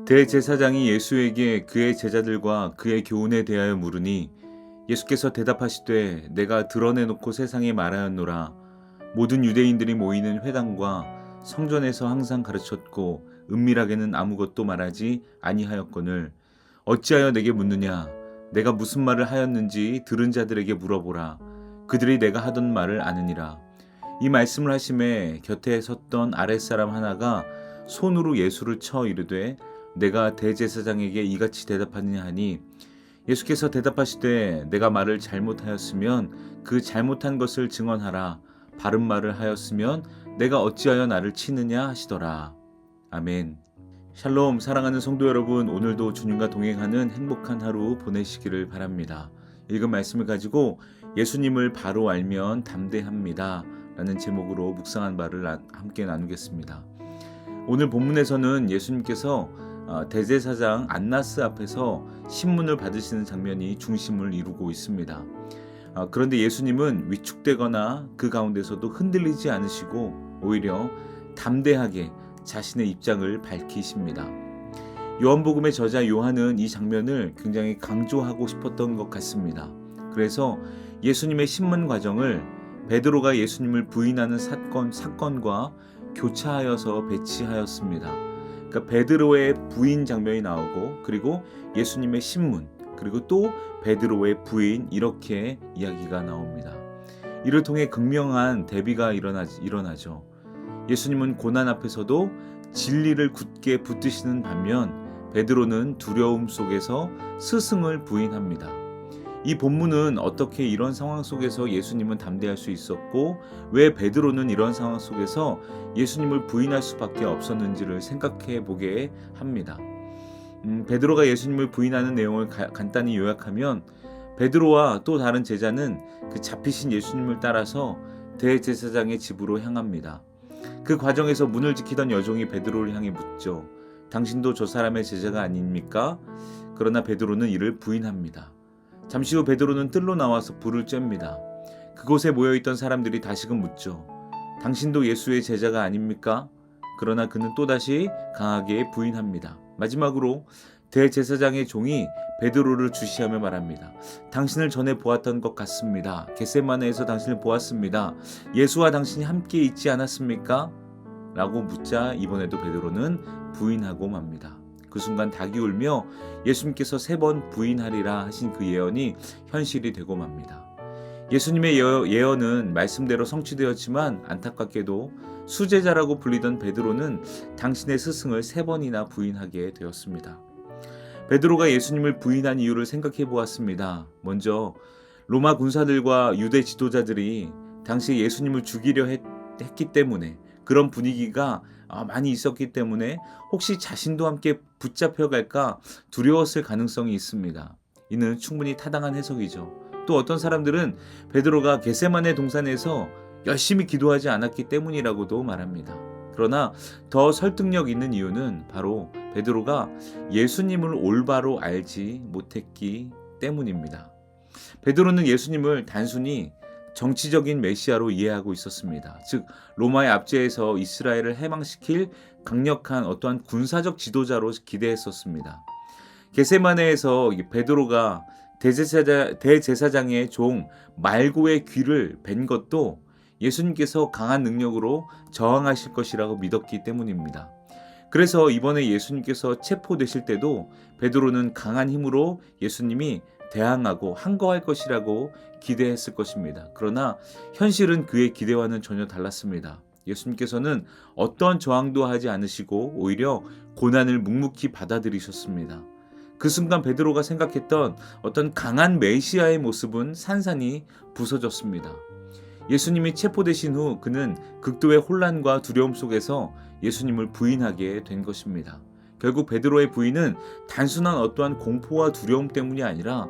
대제사장이 예수에게 그의 제자들과 그의 교훈에 대하여 물으니 예수께서 대답하시되 내가 드러내놓고 세상에 말하였노라. 모든 유대인들이 모이는 회당과 성전에서 항상 가르쳤고 은밀하게는 아무것도 말하지 아니하였거늘 어찌하여 내게 묻느냐. 내가 무슨 말을 하였는지 들은 자들에게 물어보라. 그들이 내가 하던 말을 아느니라. 이 말씀을 하심에 곁에 섰던 아랫사람 하나가 손으로 예수를 쳐 이르되 내가 대제사장에게 이같이 대답하느냐 하니 예수께서 대답하시되 내가 말을 잘못하였으면 그 잘못한 것을 증언하라. 바른 말을 하였으면 내가 어찌하여 나를 치느냐 하시더라. 아멘. 샬롬. 사랑하는 성도 여러분, 오늘도 주님과 동행하는 행복한 하루 보내시기를 바랍니다. 읽은 말씀을 가지고 예수님을 바로 알면 담대합니다 라는 제목으로 묵상한 바를 함께 나누겠습니다. 오늘 본문에서는 예수님께서 대제사장 안나스 앞에서 신문을 받으시는 장면이 중심을 이루고 있습니다. 그런데 예수님은 위축되거나 그 가운데서도 흔들리지 않으시고 오히려 담대하게 자신의 입장을 밝히십니다. 요한복음의 저자 요한은 이 장면을 굉장히 강조하고 싶었던 것 같습니다. 그래서 예수님의 신문 과정을 베드로가 예수님을 부인하는 사건과 교차하여서 배치하였습니다. 그러니까 베드로의 부인 장면이 나오고 그리고 예수님의 신문 그리고 또 베드로의 부인 이렇게 이야기가 나옵니다. 이를 통해 극명한 대비가 일어나죠. 예수님은 고난 앞에서도 진리를 굳게 붙드시는 반면 베드로는 두려움 속에서 스승을 부인합니다. 이 본문은 어떻게 이런 상황 속에서 예수님은 담대할 수 있었고 왜 베드로는 이런 상황 속에서 예수님을 부인할 수밖에 없었는지를 생각해 보게 합니다. 베드로가 예수님을 부인하는 내용을 간단히 요약하면 베드로와 또 다른 제자는 그 잡히신 예수님을 따라서 대제사장의 집으로 향합니다. 그 과정에서 문을 지키던 여종이 베드로를 향해 묻죠. 당신도 저 사람의 제자가 아닙니까? 그러나 베드로는 이를 부인합니다. 잠시 후 베드로는 뜰로 나와서 불을 쬐입니다. 그곳에 모여있던 사람들이 다시금 묻죠. 당신도 예수의 제자가 아닙니까? 그러나 그는 또다시 강하게 부인합니다. 마지막으로 대제사장의 종이 베드로를 주시하며 말합니다. 당신을 전에 보았던 것 같습니다. 겟세마네에서 당신을 보았습니다. 예수와 당신이 함께 있지 않았습니까? 라고 묻자 이번에도 베드로는 부인하고 맙니다. 그 순간 닭이 울며 예수님께서 3번 부인하리라 하신 그 예언이 현실이 되고 맙니다. 예수님의 예언은 말씀대로 성취되었지만 안타깝게도 수제자라고 불리던 베드로는 당신의 스승을 3번이나 부인하게 되었습니다. 베드로가 예수님을 부인한 이유를 생각해 보았습니다. 먼저 로마 군사들과 유대 지도자들이 당시 예수님을 죽이려 했기 때문에 그런 분위기가 많이 있었기 때문에 혹시 자신도 함께 붙잡혀갈까 두려웠을 가능성이 있습니다. 이는 충분히 타당한 해석이죠. 또 어떤 사람들은 베드로가 겟세마네 동산에서 열심히 기도하지 않았기 때문이라고도 말합니다. 그러나 더 설득력 있는 이유는 바로 베드로가 예수님을 올바로 알지 못했기 때문입니다. 베드로는 예수님을 단순히 정치적인 메시아로 이해하고 있었습니다. 즉 로마의 압제에서 이스라엘을 해방시킬 강력한 어떠한 군사적 지도자로 기대했었습니다. 겟세마네에서 베드로가 대제사장의 종 말고의 귀를 벤 것도 예수님께서 강한 능력으로 저항하실 것이라고 믿었기 때문입니다. 그래서 이번에 예수님께서 체포되실 때도 베드로는 강한 힘으로 예수님이 대항하고 항거할 것이라고 기대했을 것입니다. 그러나 현실은 그의 기대와는 전혀 달랐습니다. 예수님께서는 어떤 저항도 하지 않으시고 오히려 고난을 묵묵히 받아들이셨습니다. 그 순간 베드로가 생각했던 어떤 강한 메시아의 모습은 산산이 부서졌습니다. 예수님이 체포되신 후 그는 극도의 혼란과 두려움 속에서 예수님을 부인하게 된 것입니다. 결국 베드로의 부인은 단순한 어떠한 공포와 두려움 때문이 아니라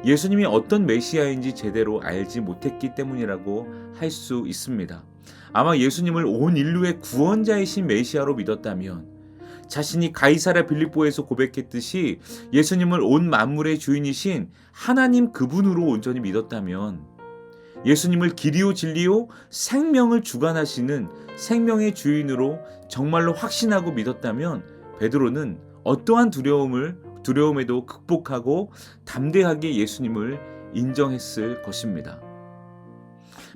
예수님이 어떤 메시아인지 제대로 알지 못했기 때문이라고 할 수 있습니다. 아마 예수님을 온 인류의 구원자이신 메시아로 믿었다면 자신이 가이사랴 빌립보에서 고백했듯이 예수님을 온 만물의 주인이신 하나님 그분으로 온전히 믿었다면 예수님을 길이요 진리요 생명을 주관하시는 생명의 주인으로 정말로 확신하고 믿었다면 베드로는 어떠한 두려움에도 극복하고 담대하게 예수님을 인정했을 것입니다.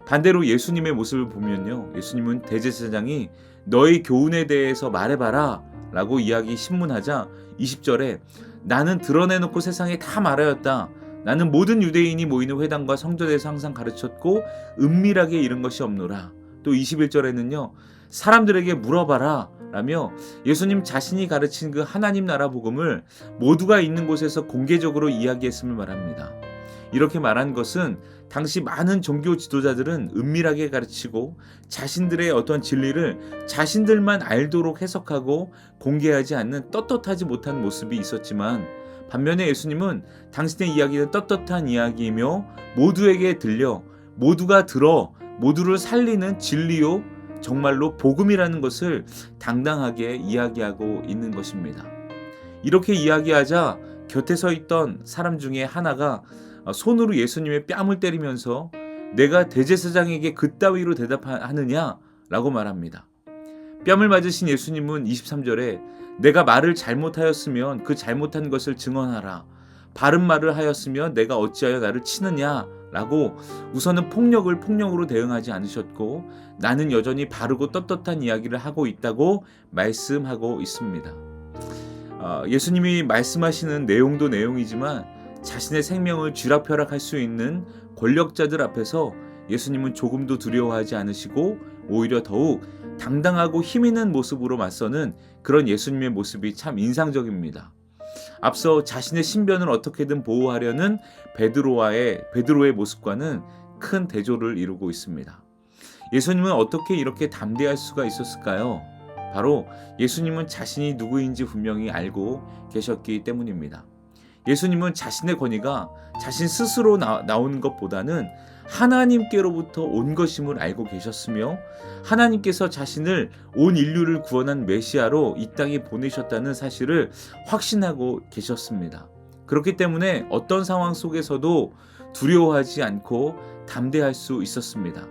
반대로 예수님의 모습을 보면요, 예수님은 대제사장이 너의 교훈에 대해서 말해봐라 라고 이야기 신문하자 20절에 나는 드러내놓고 세상에 다 말하였다. 나는 모든 유대인이 모이는 회당과 성전에서 항상 가르쳤고 은밀하게 이른 것이 없노라. 또 21절에는요, 사람들에게 물어봐라 라며 예수님 자신이 가르친 그 하나님 나라 복음을 모두가 있는 곳에서 공개적으로 이야기했음을 말합니다. 이렇게 말한 것은 당시 많은 종교 지도자들은 은밀하게 가르치고 자신들의 어떤 진리를 자신들만 알도록 해석하고 공개하지 않는 떳떳하지 못한 모습이 있었지만, 반면에 예수님은 당신의 이야기는 떳떳한 이야기이며 모두에게 들려 모두가 들어 모두를 살리는 진리요 정말로 복음이라는 것을 당당하게 이야기하고 있는 것입니다. 이렇게 이야기하자 곁에 서 있던 사람 중에 하나가 손으로 예수님의 뺨을 때리면서 내가 대제사장에게 그따위로 대답하느냐 라고 말합니다. 뺨을 맞으신 예수님은 23절에 내가 말을 잘못하였으면 그 잘못한 것을 증언하라. 바른 말을 하였으면 내가 어찌하여 나를 치느냐 라고 우선은 폭력을 폭력으로 대응하지 않으셨고 나는 여전히 바르고 떳떳한 이야기를 하고 있다고 말씀하고 있습니다. 예수님이 말씀하시는 내용도 내용이지만 자신의 생명을 쥐락펴락할 수 있는 권력자들 앞에서 예수님은 조금도 두려워하지 않으시고 오히려 더욱 당당하고 힘있는 모습으로 맞서는 그런 예수님의 모습이 참 인상적입니다. 앞서 자신의 신변을 어떻게든 보호하려는 베드로의 모습과는 큰 대조를 이루고 있습니다. 예수님은 어떻게 이렇게 담대할 수가 있었을까요? 바로 예수님은 자신이 누구인지 분명히 알고 계셨기 때문입니다. 예수님은 자신의 권위가 자신 스스로 나오는 것보다는 하나님께로부터 온 것임을 알고 계셨으며 하나님께서 자신을 온 인류를 구원한 메시아로 이 땅에 보내셨다는 사실을 확신하고 계셨습니다. 그렇기 때문에 어떤 상황 속에서도 두려워하지 않고 담대할 수 있었습니다.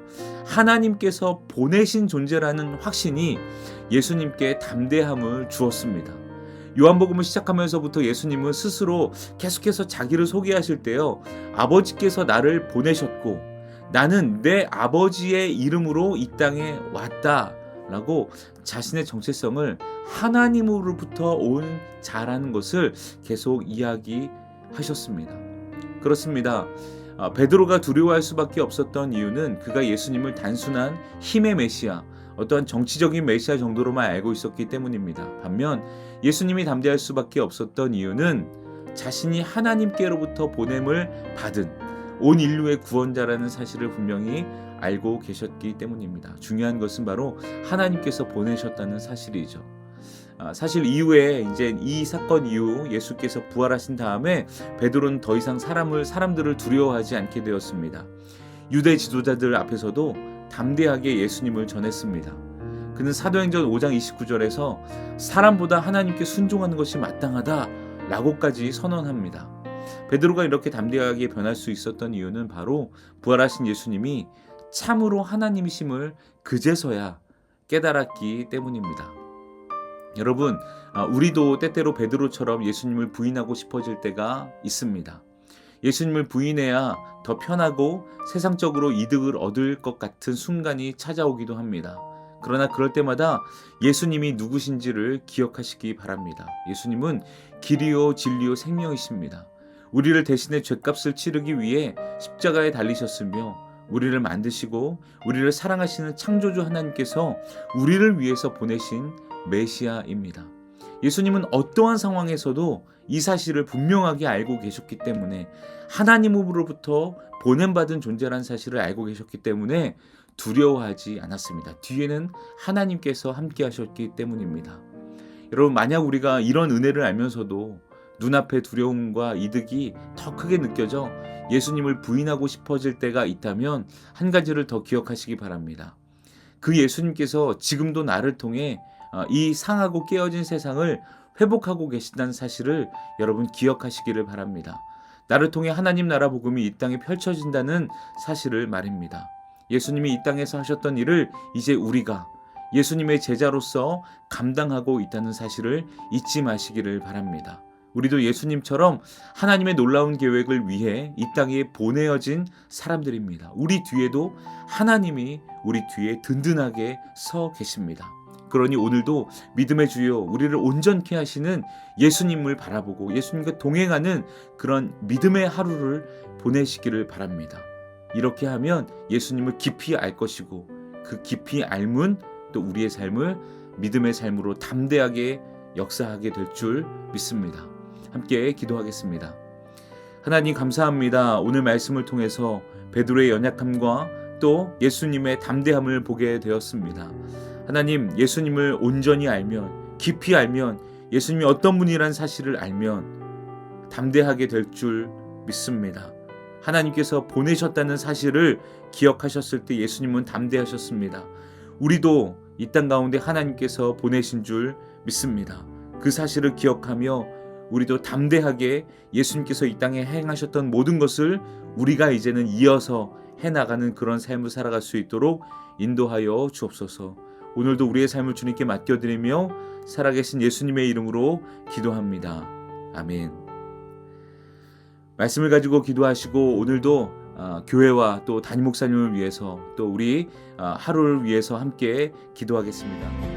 하나님께서 보내신 존재라는 확신이 예수님께 담대함을 주었습니다. 요한복음을 시작하면서부터 예수님은 스스로 계속해서 자기를 소개하실 때요, 아버지께서 나를 보내셨고 나는 내 아버지의 이름으로 이 땅에 왔다 라고 자신의 정체성을 하나님으로부터 온 자라는 것을 계속 이야기하셨습니다. 그렇습니다. 베드로가 두려워할 수밖에 없었던 이유는 그가 예수님을 단순한 힘의 메시아, 어떠한 정치적인 메시아 정도로만 알고 있었기 때문입니다. 반면 예수님이 담대할 수밖에 없었던 이유는 자신이 하나님께로부터 보냄을 받은 온 인류의 구원자라는 사실을 분명히 알고 계셨기 때문입니다. 중요한 것은 바로 하나님께서 보내셨다는 사실이죠. 사실 이후에 이제 이 사건 이후 예수께서 부활하신 다음에 베드로는 더 이상 사람들을 두려워하지 않게 되었습니다. 유대 지도자들 앞에서도 담대하게 예수님을 전했습니다. 그는 사도행전 5장 29절에서 사람보다 하나님께 순종하는 것이 마땅하다 라고까지 선언합니다. 베드로가 이렇게 담대하게 변할 수 있었던 이유는 바로 부활하신 예수님이 참으로 하나님이심을 그제서야 깨달았기 때문입니다. 여러분, 우리도 때때로 베드로처럼 예수님을 부인하고 싶어질 때가 있습니다. 예수님을 부인해야 더 편하고 세상적으로 이득을 얻을 것 같은 순간이 찾아오기도 합니다. 그러나 그럴 때마다 예수님이 누구신지를 기억하시기 바랍니다. 예수님은 길이요 진리요 생명이십니다. 우리를 대신해 죄값을 치르기 위해 십자가에 달리셨으며 우리를 만드시고 우리를 사랑하시는 창조주 하나님께서 우리를 위해서 보내신 메시아입니다. 예수님은 어떠한 상황에서도 이 사실을 분명하게 알고 계셨기 때문에 하나님으로부터 보냄받은 존재라는 사실을 알고 계셨기 때문에 두려워하지 않았습니다. 뒤에는 하나님께서 함께 하셨기 때문입니다. 여러분, 만약 우리가 이런 은혜를 알면서도 눈앞의 두려움과 이득이 더 크게 느껴져 예수님을 부인하고 싶어질 때가 있다면 한 가지를 더 기억하시기 바랍니다. 그 예수님께서 지금도 나를 통해 이 상하고 깨어진 세상을 회복하고 계신다는 사실을 여러분 기억하시기를 바랍니다. 나를 통해 하나님 나라 복음이 이 땅에 펼쳐진다는 사실을 말입니다. 예수님이 이 땅에서 하셨던 일을 이제 우리가 예수님의 제자로서 감당하고 있다는 사실을 잊지 마시기를 바랍니다. 우리도 예수님처럼 하나님의 놀라운 계획을 위해 이 땅에 보내어진 사람들입니다. 우리 뒤에도 하나님이 우리 뒤에 든든하게 서 계십니다. 그러니 오늘도 믿음의 주요 우리를 온전케 하시는 예수님을 바라보고 예수님과 동행하는 그런 믿음의 하루를 보내시기를 바랍니다. 이렇게 하면 예수님을 깊이 알 것이고 그 깊이 알면 또 우리의 삶을 믿음의 삶으로 담대하게 역사하게 될 줄 믿습니다. 함께 기도하겠습니다. 하나님 감사합니다. 오늘 말씀을 통해서 베드로의 연약함과 또 예수님의 담대함을 보게 되었습니다. 하나님, 예수님을 온전히 알면, 깊이 알면, 예수님이 어떤 분이란 사실을 알면 담대하게 될 줄 믿습니다. 하나님께서 보내셨다는 사실을 기억하셨을 때 예수님은 담대하셨습니다. 우리도 이 땅 가운데 하나님께서 보내신 줄 믿습니다. 그 사실을 기억하며 우리도 담대하게 예수님께서 이 땅에 행하셨던 모든 것을 우리가 이제는 이어서 해나가는 그런 삶을 살아갈 수 있도록 인도하여 주옵소서. 오늘도 우리의 삶을 주님께 맡겨드리며 살아계신 예수님의 이름으로 기도합니다. 아멘. 말씀을 가지고 기도하시고 오늘도 교회와 또 담임 목사님을 위해서 또 우리 하루를 위해서 함께 기도하겠습니다.